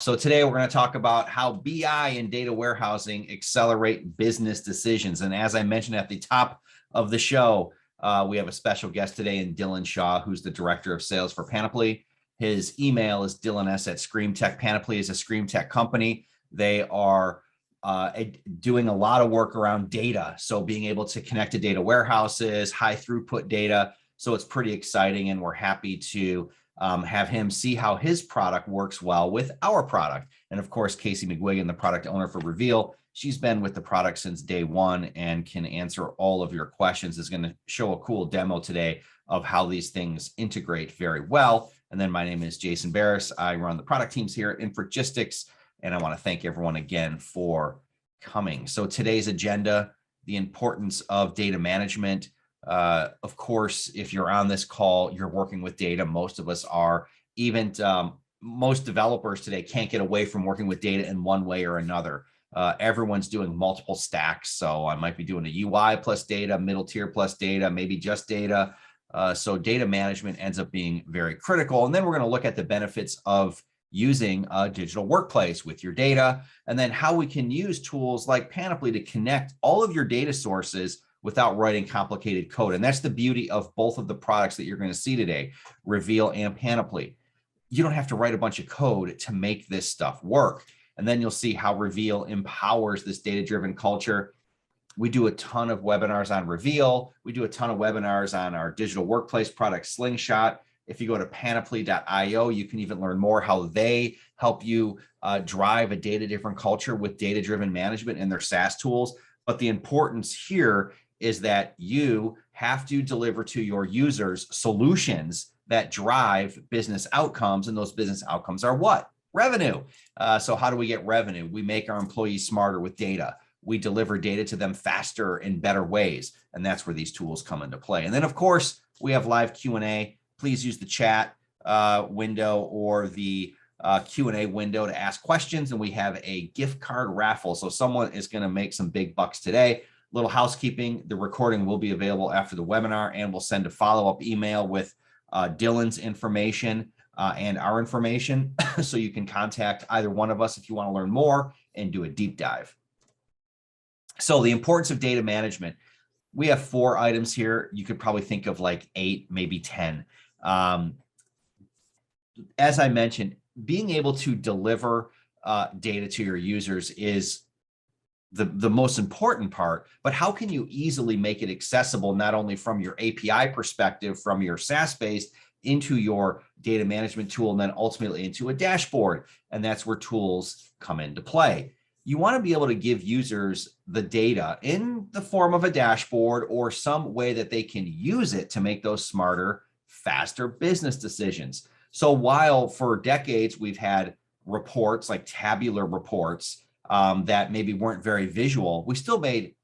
So today we're going to talk about how BI and data warehousing accelerate business decisions. And as I mentioned at the top of the show, we have a special guest today in Dylan Shaw, who's the director of sales for Panoply. His email is dylan@ScreamTech. Panoply is a ScreamTech company. They are doing a lot of work around data. So being able to connect to data warehouses, high throughput data. So it's pretty exciting, and we're happy to have him see how his product works well with our product. And of course, Casey McGuigan, the product owner for Reveal, she's been with the product since day one and can answer all of your questions, is going to show a cool demo today of how these things integrate very well. And then my name is Jason Barris. I run the product teams here at Infragistics, and I want to thank everyone again for coming. So today's agenda, the importance of data management. Of course, if you're on this call, you're working with data. Most of us are. Even most developers today can't get away from working with data in one way or another. Everyone's doing multiple stacks. So I might be doing a UI plus data, middle tier plus data, maybe just data. So data management ends up being very critical. And then we're going to look at the benefits of using a digital workplace with your data, and then how we can use tools like Panoply to connect all of your data sources without writing complicated code. And that's the beauty of both of the products that you're going to see today, Reveal and Panoply. You don't have to write a bunch of code to make this stuff work. And then you'll see how Reveal empowers this data-driven culture. We do a ton of webinars on Reveal. We do a ton of webinars on our digital workplace product, Slingshot. If you go to panoply.io, you can even learn more how they help you drive a data-driven culture with data-driven management in their SaaS tools. But the importance here is that you have to deliver to your users solutions that drive business outcomes. And those business outcomes are what? Revenue. So how do we get revenue? We make our employees smarter with data. We deliver data to them faster in better ways. And that's where these tools come into play. And then, of course, we have live Q&A. Please use the chat window or the Q&A window to ask questions. And we have a gift card raffle. So someone is going to make some big bucks today. Little housekeeping, the recording will be available after the webinar, and we'll send a follow-up email with Dylan's information and our information. So you can contact either one of us if you want to learn more and do a deep dive. So the importance of data management. We have 4 items here. You could probably think of like 8, maybe 10. As I mentioned, being able to deliver data to your users is the most important part, but how can you easily make it accessible, not only from your API perspective, from your SaaS-based into your data management tool, and then ultimately into a dashboard? And that's where tools come into play. You want to be able to give users the data in the form of a dashboard or some way that they can use it to make those smarter, faster business decisions. So while for decades we've had reports like tabular reports that maybe weren't very visual, we still made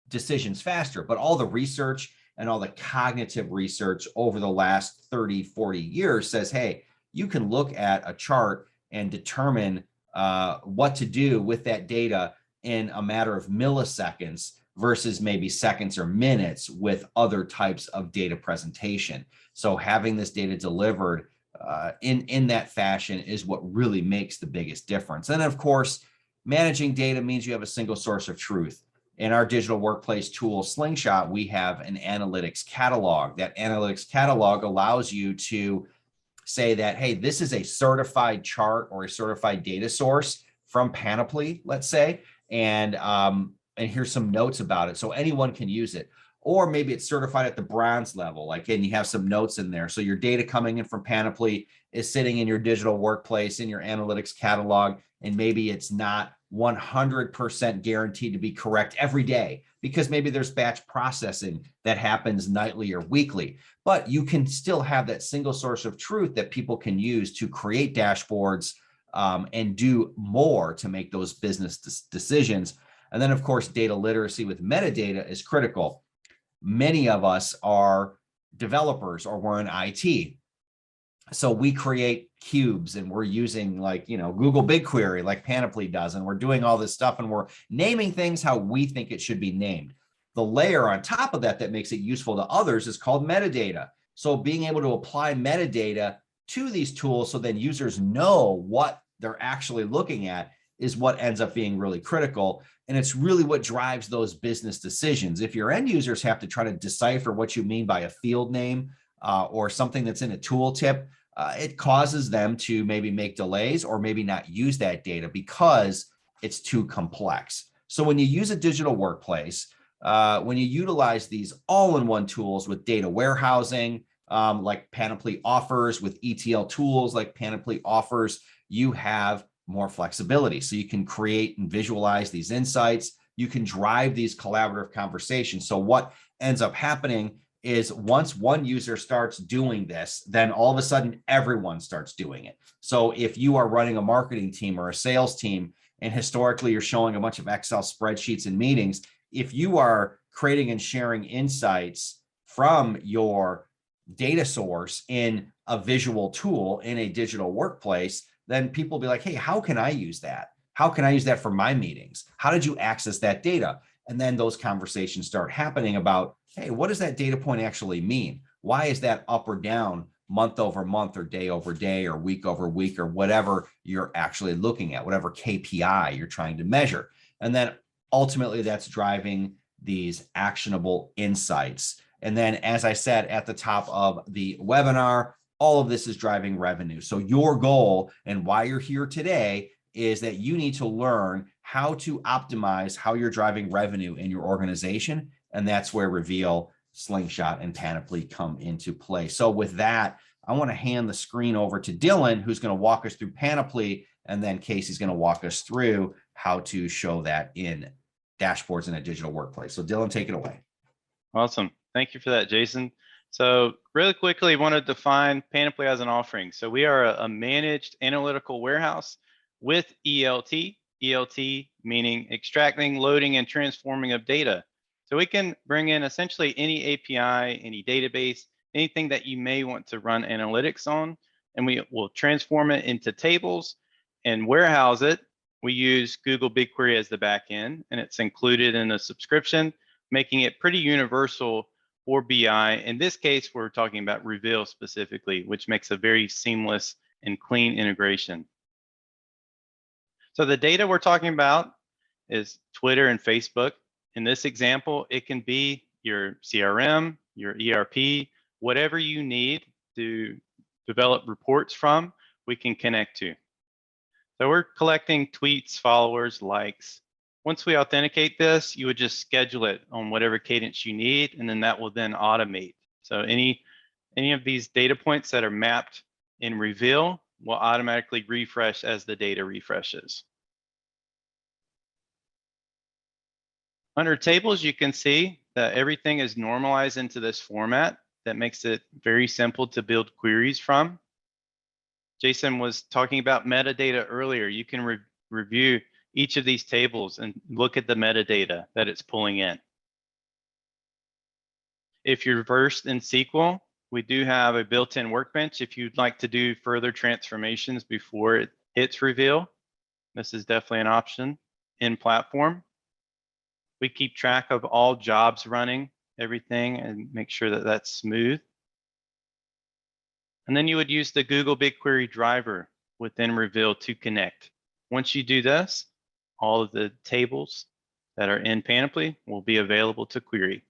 decisions faster. But all the research and all the cognitive research over the last 30, 40 years says, hey, you can look at a chart and determine what to do with that data in a matter of milliseconds versus maybe seconds or minutes with other types of data presentation. So having this data delivered in that fashion is what really makes the biggest difference. And of course, managing data means you have a single source of truth. In our digital workplace tool, Slingshot, we have an analytics catalog. That analytics catalog allows you to say that, hey, this is a certified chart or a certified data source from Panoply, let's say, and here's some notes about it. So anyone can use it. Or maybe it's certified at the bronze level, like, and you have some notes in there. So your data coming in from Panoply is sitting in your digital workplace, in your analytics catalog, and maybe it's not 100% guaranteed to be correct every day, because maybe there's batch processing that happens nightly or weekly, but you can still have that single source of truth that people can use to create dashboards and do more to make those business decisions. And then, of course, data literacy with metadata is critical. Many of us are developers or we're in IT. So we create cubes and we're using Google BigQuery like Panoply does, and we're doing all this stuff and we're naming things how we think it should be named. The layer on top of that that makes it useful to others is called metadata. So being able to apply metadata to these tools so then users know what they're actually looking at is what ends up being really critical. And it's really what drives those business decisions. If your end users have to try to decipher what you mean by a field name or something that's in a tooltip, it causes them to maybe make delays or maybe not use that data because it's too complex. So when you use a digital workplace, when you utilize these all-in-one tools with data warehousing, like Panoply offers, with ETL tools like Panoply offers, you have more flexibility. So you can create and visualize these insights. You can drive these collaborative conversations. So what ends up happening is once one user starts doing this, then all of a sudden everyone starts doing it. So if you are running a marketing team or a sales team, and historically you're showing a bunch of Excel spreadsheets and meetings, if you are creating and sharing insights from your data source in a visual tool in a digital workplace, then people will be like, hey, how can I use that? How can I use that for my meetings? How did you access that data? And then those conversations start happening about, hey, what does that data point actually mean? Why is that up or down month over month or day over day or week over week or whatever you're actually looking at, whatever KPI you're trying to measure? And then ultimately that's driving these actionable insights. And then, as I said at the top of the webinar, all of this is driving revenue. So your goal and why you're here today is that you need to learn how to optimize how you're driving revenue in your organization. And that's where Reveal, Slingshot, and Panoply come into play. So with that, I want to hand the screen over to Dylan, who's going to walk us through Panoply, and then Casey's going to walk us through how to show that in dashboards in a digital workplace. So Dylan, take it away. Awesome. Thank you for that, Jason. So really quickly, I want to define Panoply as an offering. So we are a managed analytical warehouse with ELT. ELT meaning extracting, loading, and transforming of data. So we can bring in essentially any API, any database, anything that you may want to run analytics on, and we will transform it into tables and warehouse it. We use Google BigQuery as the backend, and it's included in a subscription, making it pretty universal for BI. In this case, we're talking about Reveal specifically, which makes a very seamless and clean integration. So the data we're talking about is Twitter and Facebook. In this example, it can be your CRM, your ERP, whatever you need to develop reports from, we can connect to. So we're collecting tweets, followers, likes. Once we authenticate this, you would just schedule it on whatever cadence you need, and then that will then automate. So any of these data points that are mapped in Reveal will automatically refresh as the data refreshes. Under tables, you can see that everything is normalized into this format that makes it very simple to build queries from. Jason was talking about metadata earlier. You can review each of these tables and look at the metadata that it's pulling in. If you're versed in SQL, we do have a built-in workbench if you'd like to do further transformations before it hits Reveal. This is definitely an option in platform. We keep track of all jobs running, everything, and make sure that that's smooth. And then you would use the Google BigQuery driver within Reveal to connect. Once you do this, all of the tables that are in Panoply will be available to query.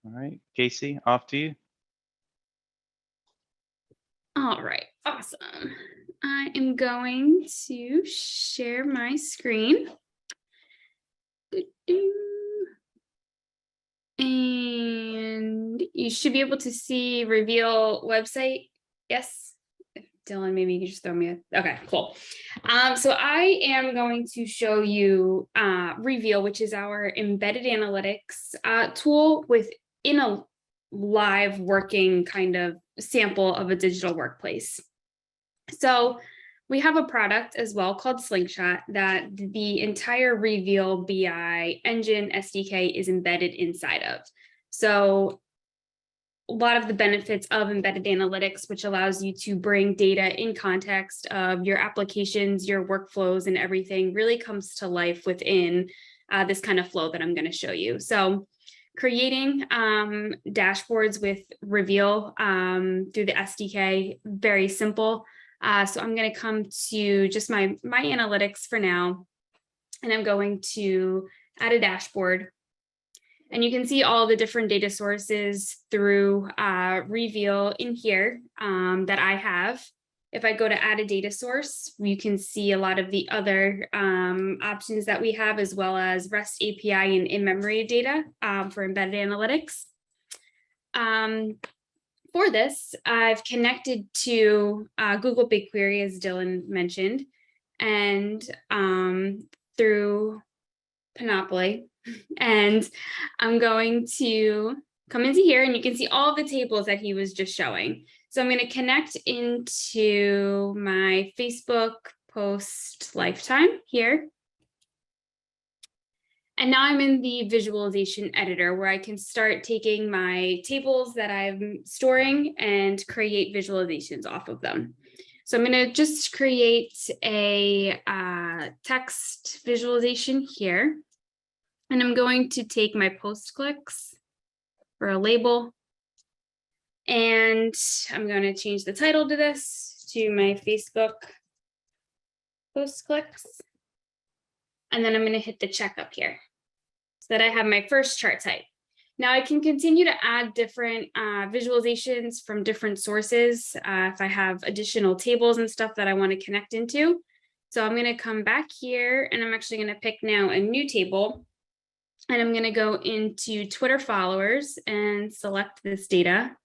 All right, Casey, off to you. All right, awesome. I am going to share my screen. And you should be able to see Reveal website. Yes, Dylan, maybe you can just throw me a, okay, cool. So I am going to show you Reveal, which is our embedded analytics tool within a live working kind of sample of a digital workplace. So we have a product as well called Slingshot that the entire Reveal BI engine SDK is embedded inside of. So a lot of the benefits of embedded analytics, which allows you to bring data in context of your applications, your workflows, and everything really comes to life within this kind of flow that I'm going to show you. So creating dashboards with Reveal through the SDK, very simple. So I'm going to come to just my analytics for now, and I'm going to add a dashboard. And you can see all the different data sources through Reveal in here that I have. If I go to add a data source, you can see a lot of the other options that we have, as well as REST API and in-memory data for embedded analytics. For this, I've connected to Google BigQuery, as Dylan mentioned, and through Panoply. And I'm going to come into here, and you can see all the tables that he was just showing. So I'm going to connect into my Facebook post lifetime here. And now I'm in the visualization editor, where I can start taking my tables that I'm storing and create visualizations off of them. So I'm going to just create a text visualization here. And I'm going to take my post clicks for a label. And I'm going to change the title to this to my Facebook post clicks. And then I'm going to hit the check up here so that I have my first chart type. Now I can continue to add different visualizations from different sources if I have additional tables and stuff that I want to connect into. So I'm going to come back here, and I'm actually going to pick now a new table. And I'm going to go into Twitter followers and select this data.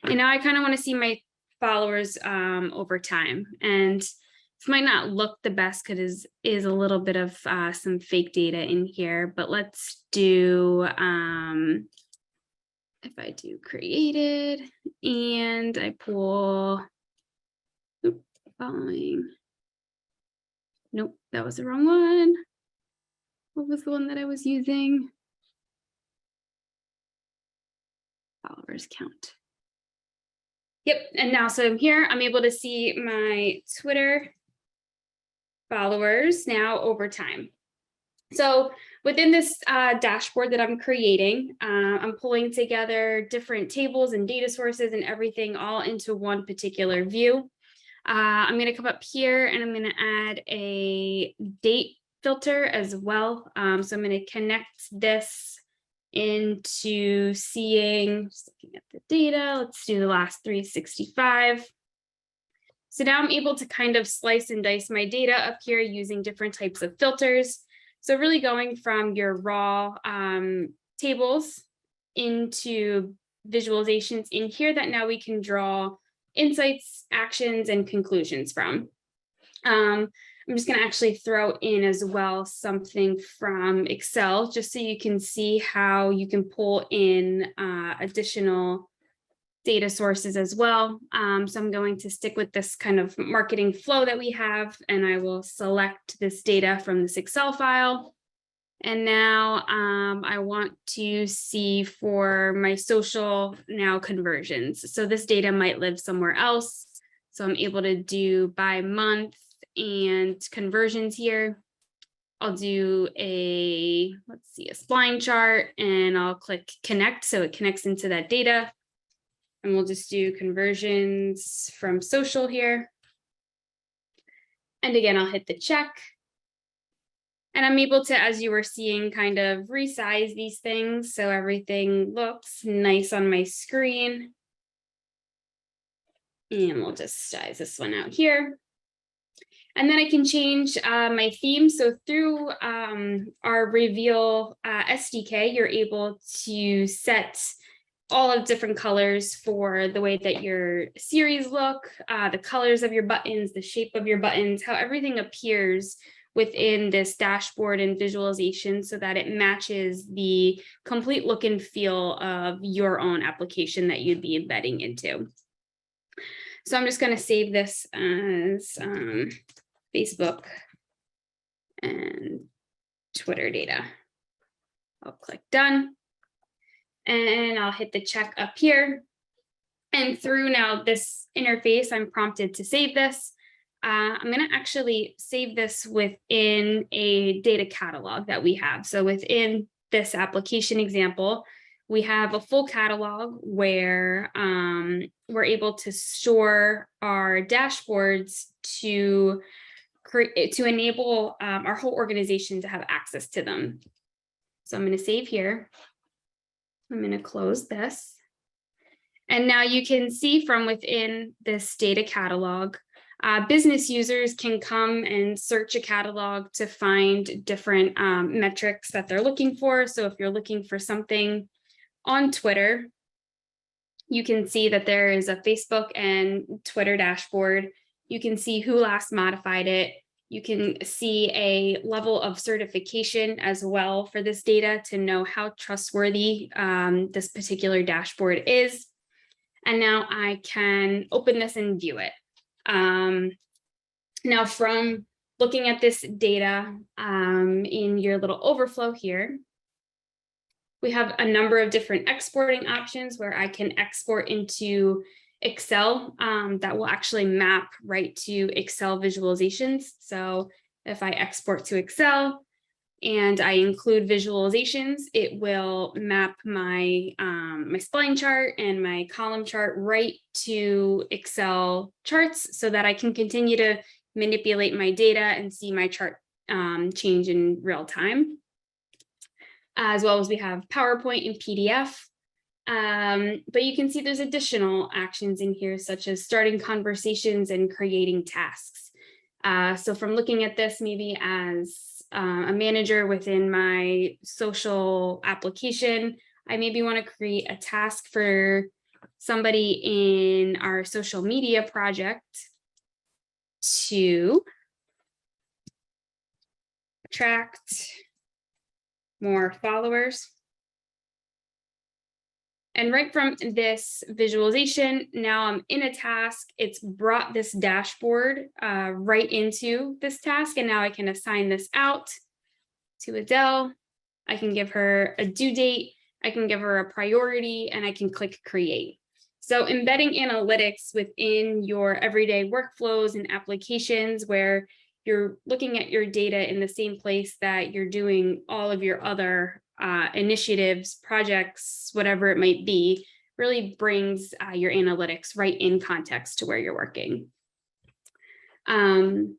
And now I kind of want to see my followers over time. And this might not look the best because it is a little bit of some fake data in here. But let's do, if I do created and I pull, following. Nope, that was the wrong one. What was the one that I was using? Followers count. Yep, and now so I'm here, I'm able to see my Twitter followers now over time. So within this dashboard that I'm creating, I'm pulling together different tables and data sources and everything all into one particular view. I'm going to come up here, and I'm going to add a date filter as well. So I'm going to connect this into seeing, just looking at the data. Let's do the last 365. So now I'm able to kind of slice and dice my data up here using different types of filters. So really going from your raw tables into visualizations in here that now we can draw insights, actions, and conclusions from. I'm just going to actually throw in as well something from Excel, just so you can see how you can pull in additional data sources as well. So I'm going to stick with this kind of marketing flow that we have, and I will select this data from this Excel file. And now I want to see for my social now conversions. So this data might live somewhere else. So I'm able to do by month and conversions here. I'll do a, let's see, a spline chart, and I'll click connect so it connects into that data. And we'll just do conversions from social here. And again, I'll hit the check. And I'm able to, as you were seeing, kind of resize these things so everything looks nice on my screen. And we'll just size this one out here. And then I can change my theme. So through our Reveal SDK, you're able to set all of different colors for the way that your series look, the colors of your buttons, the shape of your buttons, how everything appears within this dashboard and visualization so that it matches the complete look and feel of your own application that you'd be embedding into. So I'm just going to save this as Facebook and Twitter data. I'll click done, and I'll hit the check up here. And through now this interface, I'm prompted to save this. I'm going to actually save this within a data catalog that we have. So within this application example, we have a full catalog where we're able to store our dashboards to enable our whole organization to have access to them. So I'm going to save here. I'm going to close this. And now you can see from within this data catalog, business users can come and search a catalog to find different metrics that they're looking for. So if you're looking for something on Twitter, you can see that there is a Facebook and Twitter dashboard. You can see who last modified it. You can see a level of certification as well for this data to know how trustworthy this particular dashboard is. And now I can open this and view it. Now from looking at this data in your little overflow here, we have a number of different exporting options where I can export into Excel that will actually map right to Excel visualizations. So if I export to Excel and I include visualizations, it will map my my spline chart and my column chart right to Excel charts so that I can continue to manipulate my data and see my chart change in real time. As well as we have PowerPoint and PDF. But you can see there's additional actions in here, such as starting conversations and creating tasks. So from looking at this maybe as a manager within my social application, I maybe want to create a task for somebody in our social media project to attract more followers. And right from this visualization, now I'm in a task. It's brought this dashboard right into this task. And now I can assign this out to Adele. I can give her a due date. I can give her a priority, and I can click create. So embedding analytics within your everyday workflows and applications where you're looking at your data in the same place that you're doing all of your other initiatives, projects, whatever it might be, really brings your analytics right in context to where you're working. And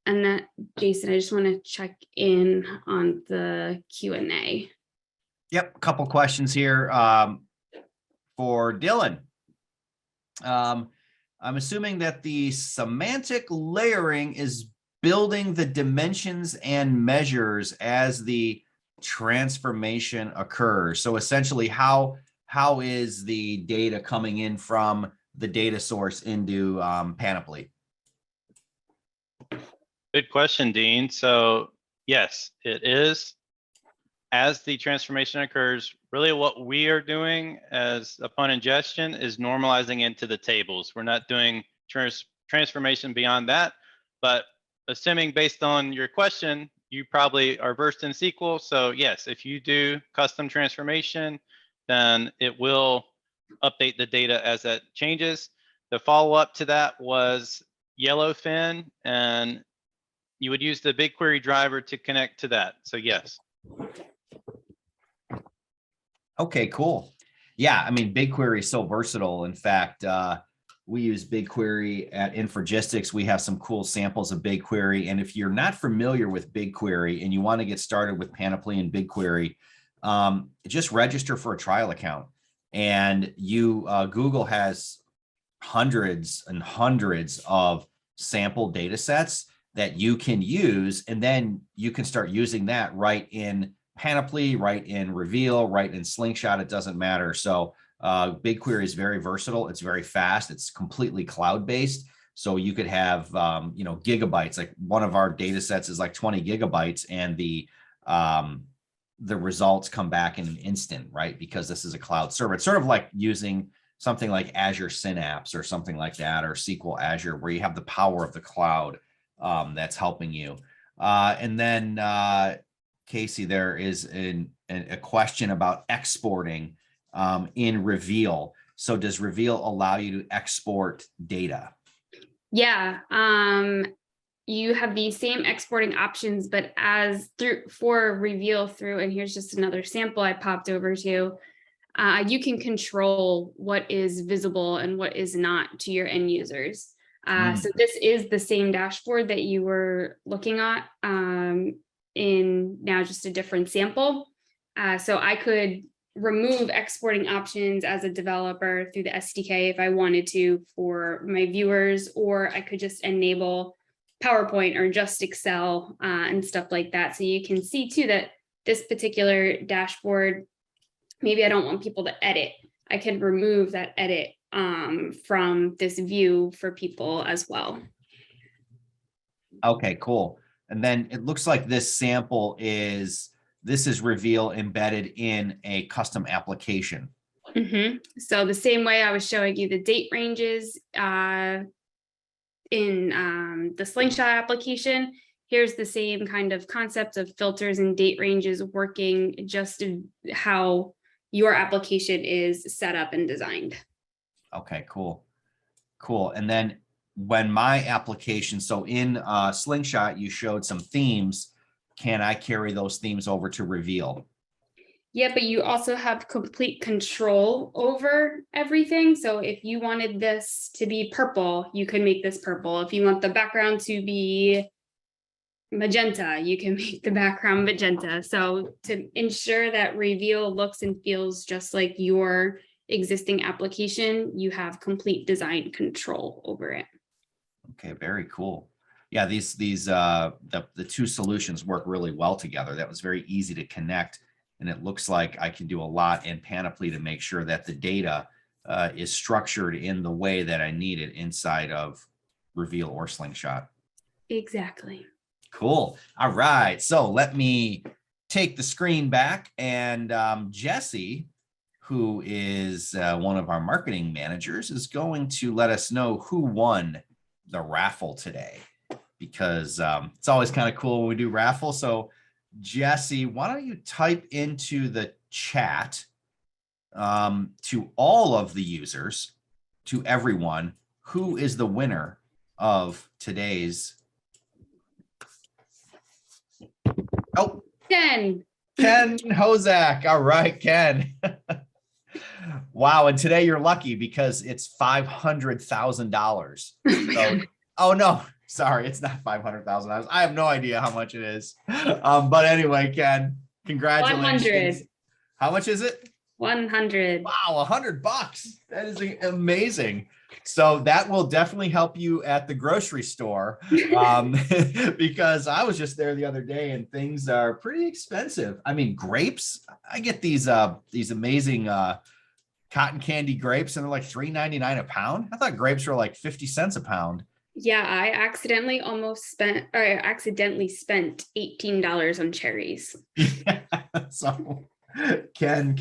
that, Jason, I just want to check in on the Q&A. Yep, a couple questions here for Dylan. I'm assuming that the semantic layering is building the dimensions and measures as the transformation occurs. So essentially, how is the data coming in from the data source into Panoply? Good question, Dean. So yes, it is. As the transformation occurs, really what we are doing as upon ingestion is normalizing into the tables. We're not doing transformation beyond that, but assuming based on your question, you probably are versed in SQL. So yes, if you do custom transformation, then it will update the data as that changes. The follow-up to that was Yellowfin, and you would use the BigQuery driver to connect to that. So yes. Okay, cool. Yeah, I mean, BigQuery is so versatile. In fact, we use BigQuery at Infragistics. We have some cool samples of BigQuery. And if you're not familiar with BigQuery and you want to get started with Panoply and BigQuery, just register for a trial account. And Google has hundreds and hundreds of sample data sets that you can use, and then you can start using that right in Panoply, right in Reveal, right in Slingshot. It doesn't matter. So BigQuery is very versatile. It's very fast. It's completely cloud-based. So you could have, gigabytes. Like one of our data sets is like 20 gigabytes, and the results come back in an instant, right? Because this is a cloud server. It's sort of like using something like Azure Synapse or something like that, or SQL Azure, where you have the power of the cloud that's helping you. And then Casey, there is a question about exporting in Reveal. So does Reveal allow you to export data? Yeah, you have the same exporting options, but as through for reveal through, and here's just another sample I popped over to, you can control what is visible and what is not to your end users. So this is the same dashboard that you were looking at in now just a different sample. So I could remove exporting options as a developer through the SDK if I wanted to for my viewers, or I could just enable PowerPoint or just Excel and stuff like that. So you can see too that this particular dashboard, maybe I don't want people to edit. I can remove that edit from this view for people as well. Okay, cool. And then it looks like this sample is Reveal embedded in a custom application. So the same way I was showing you the date ranges in the Slingshot application, here's the same kind of concept of filters and date ranges working just how your application is set up and designed. Okay, cool. Cool. And then when my application, so in Slingshot, you showed some themes. Can I carry those themes over to Reveal? Yeah, but you also have complete control over everything. So if you wanted this to be purple, you can make this purple. If you want the background to be magenta, you can make the background magenta. So to ensure that Reveal looks and feels just like your existing application, you have complete design control over it. Okay, very cool. Yeah, the two solutions work really well together. That was very easy to connect. And it looks like I can do a lot in Panoply to make sure that the data is structured in the way that I need it inside of Reveal or Slingshot. Exactly. Cool. All right. So let me take the screen back, and Jesse, who is one of our marketing managers, is going to let us know who won the raffle today, because it's always kind of cool when we do raffle. So Jesse, why don't you type into the chat to all of the users, to everyone, who is the winner of today's. Oh, Ken Hozak. All right, Ken. Wow. And today you're lucky because it's $500,000. So, oh no, sorry, it's not $500,000. I have no idea how much it is. But anyway, Ken, congratulations. 100. How much is it? 100. Wow, $100. That is amazing. So that will definitely help you at the grocery store, because I was just there the other day and things are pretty expensive. I mean, grapes, I get these amazing cotton candy grapes, and they're like $3.99 a pound. I thought grapes were like 50 cents a pound. Yeah, I accidentally spent $18 on cherries. So Ken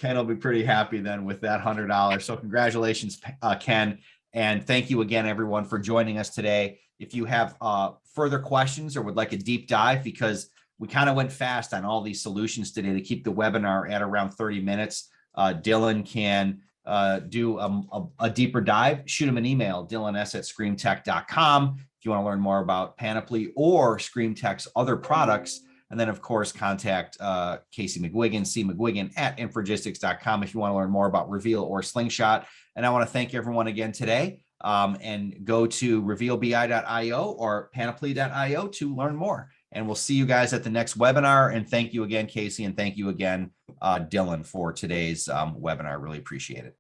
will be pretty happy then with that $100. So congratulations, Ken. And thank you again, everyone, for joining us today. If you have further questions or would like a deep dive, because we kind of went fast on all these solutions today to keep the webinar at around 30 minutes, Dylan can do a deeper dive. Shoot him an email, dylan.s@screamtech.com, if you want to learn more about Panoply or ScreamTech's other products. And then, of course, contact Casey McGuigan, c.mcguigan@infragistics.com, if you want to learn more about Reveal or Slingshot. And I want to thank everyone again today, and go to revealbi.io or panoply.io to learn more. And we'll see you guys at the next webinar. And thank you again, Casey, and thank you again, Dylan, for today's webinar. Really appreciate it.